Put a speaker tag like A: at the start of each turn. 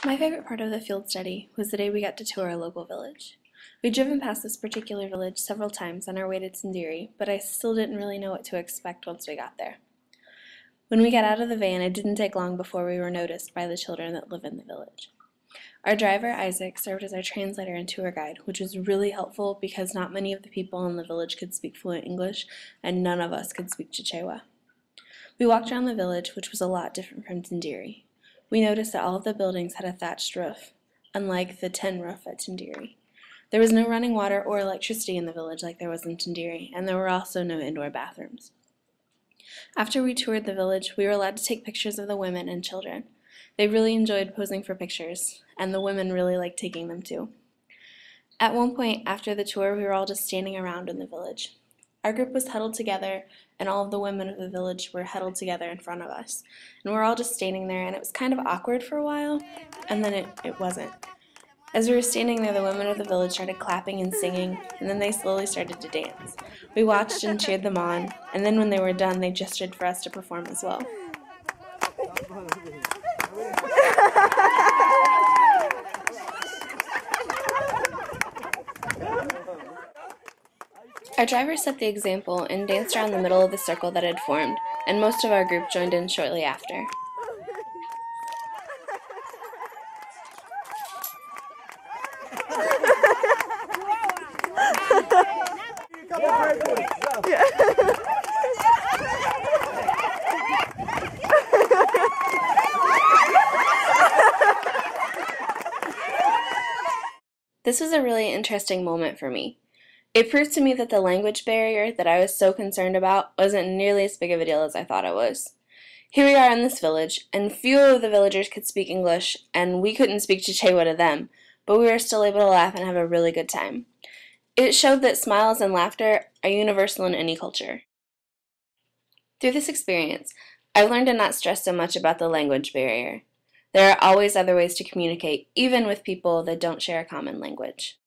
A: My favorite part of the field study was the day we got to tour a local village. We'd driven past this particular village several times on our way to Tindiri, but I still didn't really know what to expect once we got there. When we got out of the van, it didn't take long before we were noticed by the children that live in the village. Our driver, Isaac, served as our translator and tour guide, which was really helpful because not many of the people in the village could speak fluent English, and none of us could speak Chichewa. We walked around the village, which was a lot different from Tindiri. We noticed that all of the buildings had a thatched roof, unlike the tin roof at Tindiri. There was no running water or electricity in the village like there was in Tindiri, and there were also no indoor bathrooms. After we toured the village, we were allowed to take pictures of the women and children. They really enjoyed posing for pictures, and the women really liked taking them too. At one point after the tour, we were all just standing around in the village. Our group was huddled together, and all of the women of the village were huddled together in front of us. And we were all just standing there, and it was kind of awkward for a while, and then it wasn't. As we were standing there, the women of the village started clapping and singing, and then they slowly started to dance. We watched and cheered them on, and then when they were done, they gestured for us to perform as well. Our driver set the example and danced around the middle of the circle that had formed, and most of our group joined in shortly after. This was a really interesting moment for me. It proved to me that the language barrier that I was so concerned about wasn't nearly as big of a deal as I thought it was. Here we are in this village, and few of the villagers could speak English, and we couldn't speak Chichewa to them, but we were still able to laugh and have a really good time. It showed that smiles and laughter are universal in any culture. Through this experience, I've learned to not stress so much about the language barrier. There are always other ways to communicate, even with people that don't share a common language.